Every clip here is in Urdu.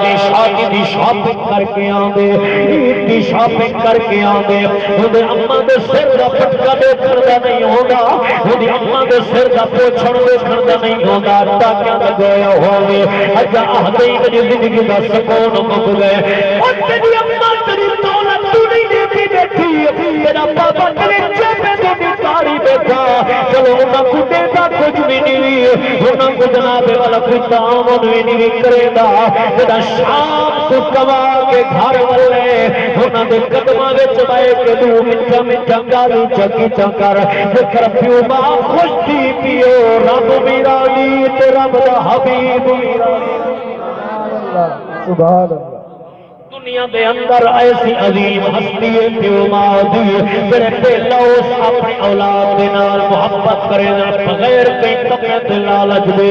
دی شادی دی شاپنگ کر کے آندے، عید دی شاپنگ کر کے آندے، اودے اما دے سر دا پٹکا دیکھن دا نہیں ہوندا، اودی اما دے سر دا پوچھن دیکھن دا نہیں ہوندا، ٹاکیاں لگایا ہوئے اج آہدے میری زندگی دا سکون مک گئے، او تیری اما تیری دولت تو نہیں دیتی بیٹھی، تیرا بابا تیرے چیپے دے بیکاری بیٹھا، چلو انہاں کو دیتا کچھ بھی نہیں، انہاں کو جناب والا کوئی تعاون بھی نہیں کرے گا، جدا شام تو کما کے گھر والے انہاں دے قدماں وچ بائے کے دو مٹھا مٹھا گالو چکی چکر ذکر پیو ماں خوش تھی پیو رب میرا لی تے رب دا حبیب میرا سبحان اللہ دنیا دے اندر ایسی عظیم ہستی ہے پیو ماں دی میرے پہلا اس اپنی اولاد دے نال محبت کرے نا بغیر کئی کمیاں تے لالچ دے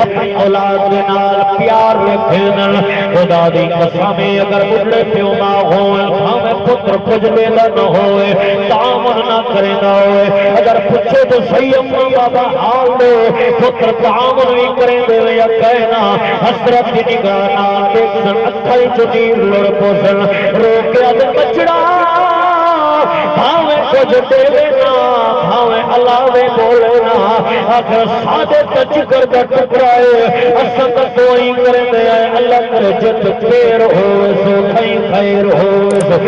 اپنی اولاد دے نال پیار رکھے نا خدا دی قسم اگر بڑھے پیو ماں ہوئے بھاوے پتر پجلے دا نہ ہوئے تعاون نہ کرے نہ ہوئے اگر پوچھے تو صحیح اما بابا حال دے پتر تعاون بھی کرے دے یا کہنا حسرت دی نگاہ نال دیکھ سن اکھائی چنیر لڑ پوسن روکیا دے بچڑا بھاوے کچھ دے نا بھاوے علاوے بولے نا اگر سادے تچکر دا ٹکرائے اصل کا کوئی کرے دے آئے اللہ کرے جت خیر ہوئے سو کھائی خیر ہوئے سو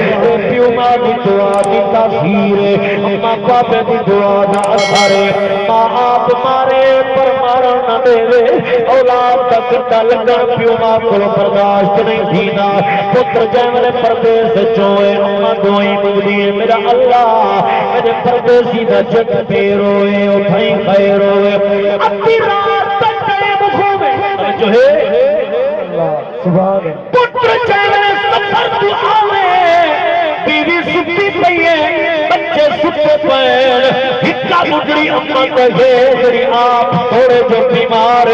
پیو ماں دی دعا دی تاثیر اما پاپے دی دعا دا اثارے ماں آپ مارے پر مارا نہ دے اولاد تک لگا پیو ماں کو برداشت نہیں دینا پتر جیملے پردیس چوئے اما دعائیں مگدی میرا اللہ میرے پردیسی دا جت پیر ہوئے اٹھائی خیر ہوئے اپنی رات تک ٹائم کھوے جو ہے سبحان اللہ پتر جیملے سفر تو آوے بیوی ستی پئیے بچے ستے پیر ہکا مجری اما کہے جری آپ تھوڑے جو بیمار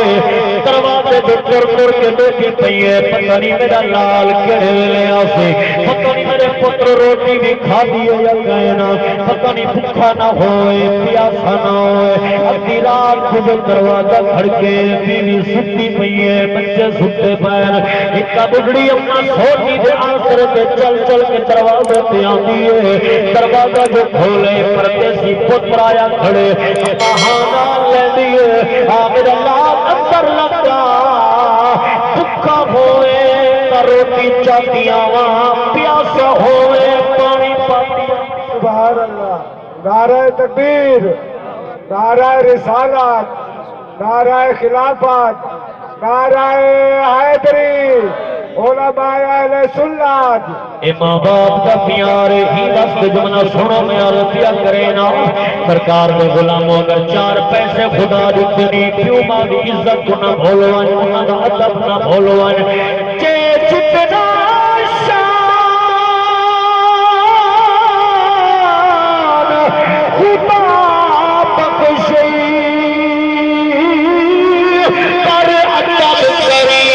دروازے جو کر کے بیٹھی پئیے پتہ نہیں میرا لال کہڑے لے آسے پتہ نہیں میرے پتر روٹی بھی کھا دیے یا کہنا پتہ نہیں بھوکا نہ ہوئے پیاسا نہ ہوئے اپنی رات کو دروازہ کھڑکے بیوی ستی پئیے بچے ستے پیر ہکا مجری اما سوٹی دے آسر کے چل چل کے دروازے پہ آتی ہے دروازہ جو کھولے پردیسی پتر آیا کھڑے بہانا لے دیے میرا لال اندر لگا بھکا ہوئے روٹی چاہتیاں وہاں پیاسا ہوئے پانی پاتیا سبحان اللہ نعرہ تکبیر نعرہ رسالت نعرہ خلافت نعرہ حیدری علماء اہل سنت اے ماں باپ دا پیار ہی دست جمنا سنو میں عرضیہ کرے نا سرکار دے غلاموں اگر چار پیسے خدا دیتے پیو ماں دی عزت کو نہ بھولوان انہاں دا ادب نہ بھولوان جے جتنا شان خدا بخشی کر ادب کری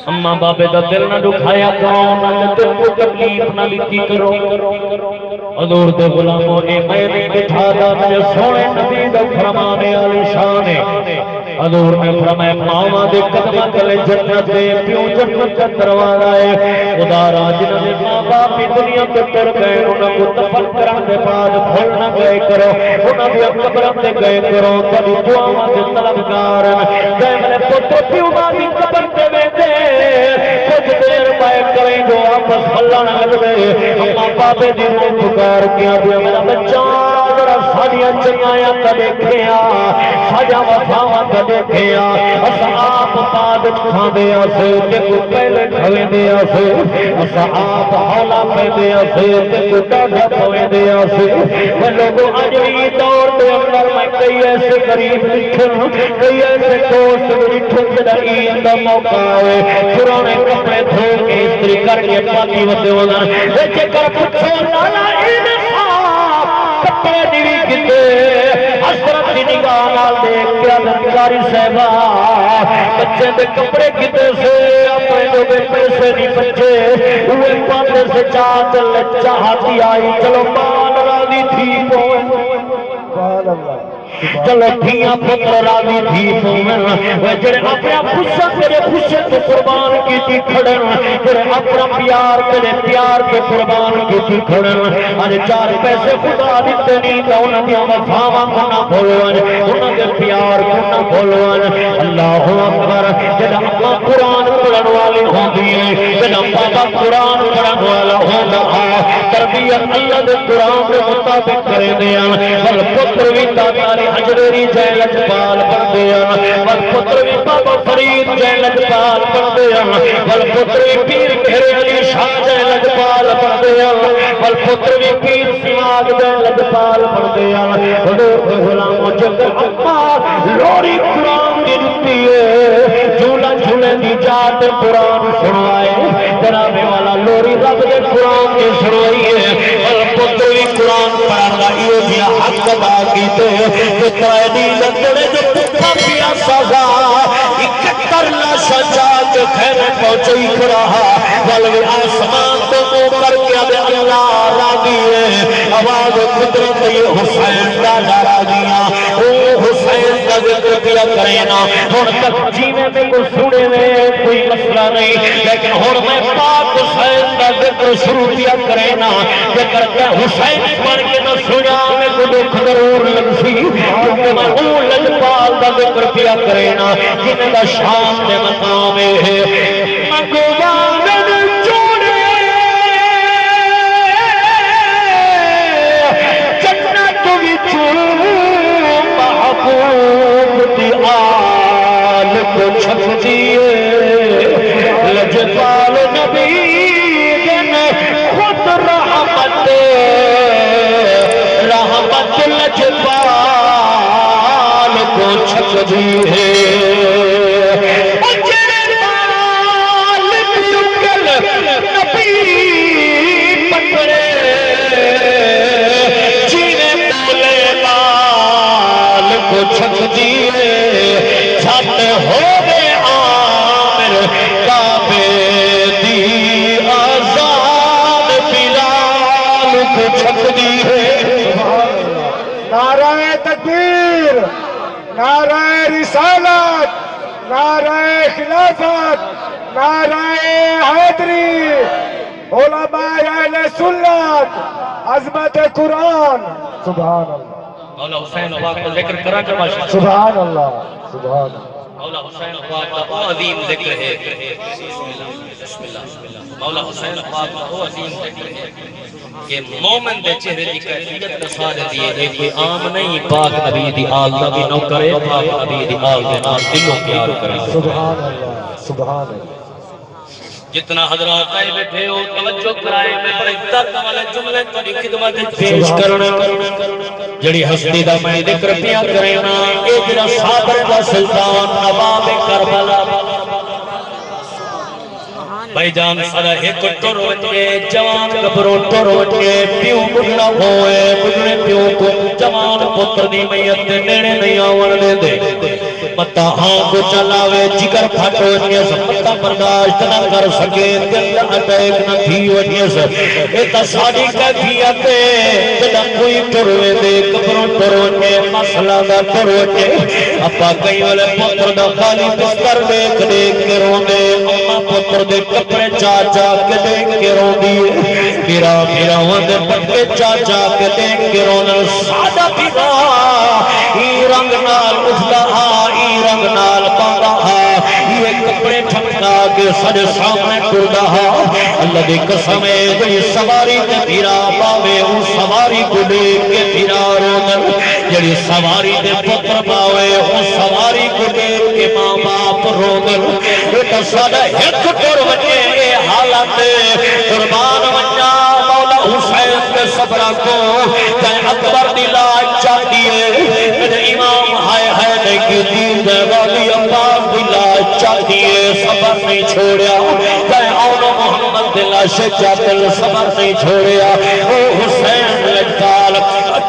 اماں بابے دا دل نہ دکھایا کرو نہ دل کو تکلیف نہ لیتی کرو حضور دے غلاموں نے میں نہیں بٹھا دا میرے سونے نبی دا فرمانے والی شان ہے حضور نے فرمایا ماواں دے قدماں تلے جنت دے پیو جنت دا دروازہ ہے خدا را جنہاں دے ماں باپ دنیا تے ٹر گئے انہاں کو دفن کران دے بعد بھول نہ گئے کرو انہاں دی قبراں تے گئے کرو کبھی دعاواں دے طلبگار گئے میرے پتر پیو ماں دی قبر تے ویندے کچھ دیر پائے کریں جو آپس ہلن لگ گئے اما بابے دی روح پکار کیا دیا میرا بچہ ذرا ساڈیاں چنگیاں تے دیکھیا ساڈا وفاواں تے دیکھیا اساں آپ بعد کھاندے اسے تے کو پہلے کھویندے اسے اساں آپ ہولا پیندے اسے تے کو ڈاڈا پویندے اسے اے لوگوں اج وی دور دے اندر میں کئی ایسے غریب لکھن کئی ایسے دوست لکھن جڑا عید دا موقع ہوئے پرانے کپڑے دھو کے استری کر کے پاکی وتے ہونا جے کر پوچھو لالا عید کپڑے دی کتے حضرت دی نگاہ نال دیکھ کے ادھکاری صاحبہ بچے دے کپڑے کتے سے اپنے جو پیسے نہیں بچے اوے پاندے سے چاہتی آئی چلو بال راضی تھی سبحان اللہ چلو دھیاں پتر راضی تھی پوون جڑے اپنا خوشا تیرے خوشے تو قربان کیتی کھڑن جڑے اپنا پیار تیرے پیار تو قربان کیتی کھڑن اج چار پیسے خدا دیتے نہیں تو انہاں دی وفاواں کو نہ بھولون انہاں دے پیار کو نہ بھولون اللہ اکبر جڑا اپنا قرآن پڑھن والی ہوندی ہے جڑا بابا قرآن پڑھن والا ہوندا ہے تربیت اللہ دے قرآن دے مطابق کرے دے ول پتر وی تاری حجری جے لجپال پڑھتے ہیں ول پتر بھی بابا فرید جے لجپال پڑھتے ہیں ول پتر بھی پیر گھرے علی شاہ جے لجپال پڑھتے ہیں ول پتر بھی پیر سماغ جے لجپال پڑھتے ہیں حضور کے غلاموں جب اما لوری قرآن کی دتی ہے جھولا جھولے دی جات قرآن سنوائے جناب والا لوری رب دے قرآن کی سنوائی ہے ول پتر بھی قرآن پڑھن دا یہ جی حق ادا کیتے ترائنی لگڑے جو پتھا پیا سازا 71 لاشا جاگ خیرے پہنچی کھڑا بلوی آسمان تو مو کر کے اب اللہ راگی ہے آواز قدرت یہ حسین دادا راگیاں او حسین کا ذکر کیا کرینا ہون تک جینے میں کو سنے میں کوئی مسئلہ نہیں لیکن ہون میں پاک حسین کا ذکر شروع کیا کرینا ذکر کہ حسین پڑھ کے نہ سنا میں کو دکھ ضرور لگسی کیونکہ میں اون لجپال دا ذکر کیا کرینا جن کا شان دے مقام ہے مگوانن چوڑے جنت وچوں محبوب دی آل کو چھپ دیئے لجپال نبی دن خود رحمت لجپال کو چھپ دی ہے چھپ دیے چھٹ ہو گئے عامر کعبے دی آزاد بلال کو چھپ دیے نعرہ تکبیر نعرہ رسالت نعرہ خلافت نعرہ حیدری علماء اہل سنت عظمت قرآن سبحان اللہ مولا حسین پاک کا ذکر کرا کر ماشاءاللہ سبحان اللہ سبحان اللہ مولا حسین پاک کا وہ عظیم ذکر ہے بسم اللہ مولا حسین پاک کا وہ عظیم ذکر ہے کہ مومن دے چہرے دی کیفیت نثار دی ہے کوئی عام نہیں پاک نبی دی آل دا بھی نو کرے پاک نبی دی آل دے نال دلوں پیار کرے سبحان اللہ سبحان اللہ جتنا حضرات آئے بیٹھے ہو توجہ کرائے میں بڑے درد والے جملے تاری خدمت پیش کرنے جڑی ہستی دا میں ذکر پیا کرینا اے جڑا صابر دا سلطان نواب کربلا بھائی جان سارا ایک ٹر وچے جوان گبرو ٹر وچے پیو بڑھڑا ہوئے بڑھڑے پیو کو جوان پتر دی میت دے نیڑے نہیں آون دے دے متا ہاں کو چلاوے جگر پھٹو وجیس متا برداشت نہ کر سکے دل اٹیک نہ تھی وجیس اے تا ساڑی کیفیت جدا کوئی ٹروے دے کبروں ٹروے مسئلہ دا ٹروے اپا کئی والے پتر دا خالی بستر دیکھ دیکھ کے رون دے اما پتر دے کپڑے چاچا کے دیکھ کے رون دیئے میرا میرا وندے پٹکے چاچا کے دیکھ کے رون دے سادہ پیدا ہی رنگ نال اجدہ رنگ نال پاگا یہ کپڑے چھمکا کے سج سامنے ٹر رہا اللہ دی قسم ہے جڑی سواری تے پھرا پاوے او سواری کو دیکھ کے پھرا روندن جڑی سواری تے پتر پاوے او سواری کو دیکھ کے ماں باپ روندن بیٹا ساڈا ہک ٹر وجے اے حالت قربان ونجا مولا حسین کے صبر کو تے اکبر دی لاج چاہتی ہے میرے امام ہائے ہائے نے کی دین دے والی عباس دی لاج چاہتی ہے صبر نہیں چھوڑیا تے اونو محمد دی لاش چاہتے صبر نہیں چھوڑیا او حسین لجپال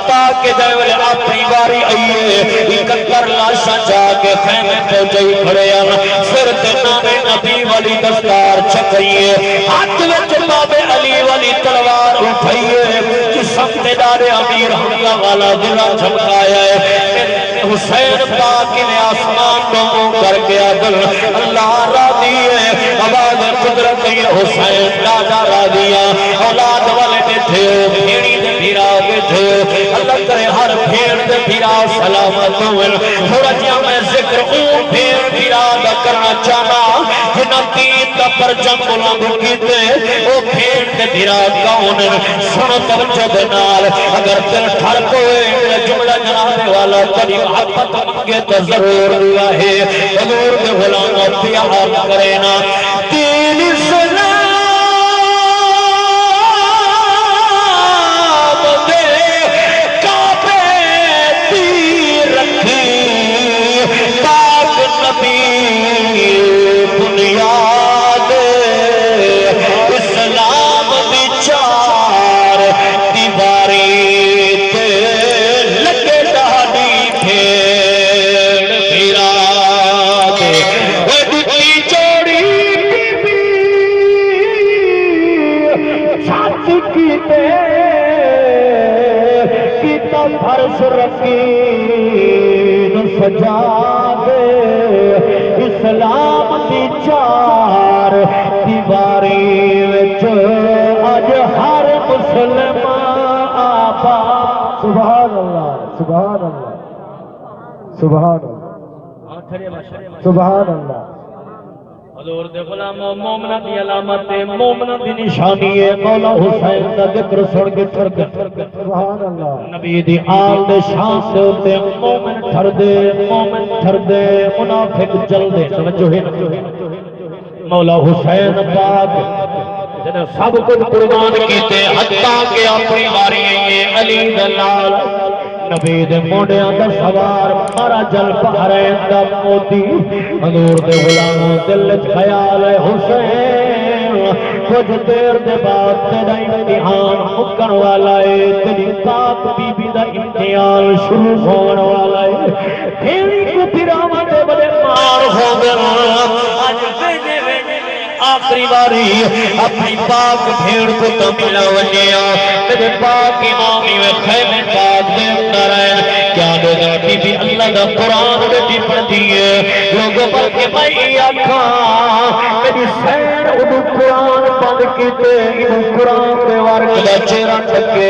تاکہ دیوے اپنی باری آئیے اکتر لاشاں جا کے خیمے پہ جائی کھڑے سر تے نام نبی والی دستار چھکائیے ہاتھ وچ باب علی والی تلوار اٹھائیے جسم تے دار امیر حملہ والا دلا چھمکایا ہے حسین پاک نے آسمان کو کر کے دل اللہ راضی ہے آواز قدرت حسین راجا راضی ہے اولاد والے بیٹھے ہو بھیڑی دے بھیرا بیٹھے ہو اللہ کرے ہر بھیڑ دے بھیرا سلامت ہوئے تھوڑا جہاں میں ذکر اون بھیڑ بھیرا دا کرنا چاہنا جنہ تین دا پرچم بلند کیتے او بھیڑ دے بھیرا کون سنو توجہ دے نال اگر دل ٹھر کوئے جملہ جناب والا کبھی محبت منگے تو ضرور ہوا ہے حضور کے غلام پیار کرے نا تین اسلام فرش رکین سجا دے اسلام دی چار دیواری وچ اج ہر مسلمان آباد سبحان اللہ سبحان اللہ سبحان اللہ سبحان اللہ حضور دے غلام مومنہ دی علامت مومنہ دی نشانی ہے مولا حسین دا ذکر سن کے ٹر گئے سبحان اللہ نبی دی آل دے شان سے ہوتے مومن ٹھر دے منافق جل دے توجہ ہے مولا حسین پاک جنہیں سب کچھ قربان کیتے حتیٰ کہ اپنی باری یہ علی دلال نبی دے موڑیاں دا سوار مارا جل پہرین دا موتی حضور دے غلاموں دل خیال ہے حسین کچھ دیر دے بعد تیرا امتحان مکن والا ہے تیری پاک بی بی دا امتحان شروع ہون والا ہے پھیڑی کو پھراما دے بڑے مار ہو گئے آج بینے آخری باری اپنی پاک بھیڑ کو تو ملا وجیا میرے پاک امامی میں خیمے پاک دے اندر ہے کیا دے گا بی بی اللہ دا قرآن بیٹی پڑھ دیئے لوگوں بلکہ میں آکھاں میری سین انہوں قرآن پڑھ کیتے انہوں قرآن دے ورگ دا چیرہ ٹکے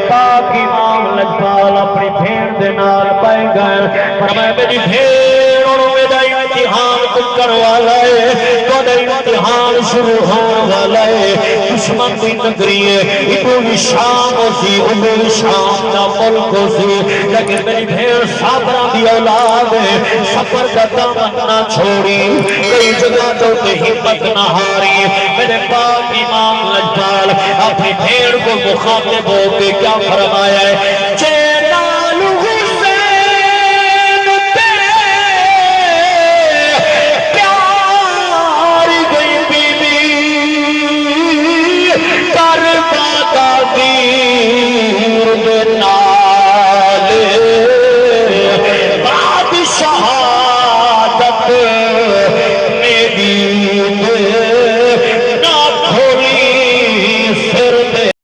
پاک امام لجپال اپنی بھیڑ دے نال پائے گئے پر میں میری بھیڑ انہوں میرا امتحان کر والا ہے تو امتحان شروع ہونے والا ہے دشمن کی نگری ہے اتو بھی شام ہو سی اتو بھی شام نہ ملک ہو سی لیکن میری بھیڑ صابرہ دی اولاد ہے سفر کا دامن نہ چھوڑی کئی جگہ تو ہمت نہ ہاری میرے پاک امام لجپال اپنی بھیڑ کو مخاطب ہو کے کیا فرمایا ہے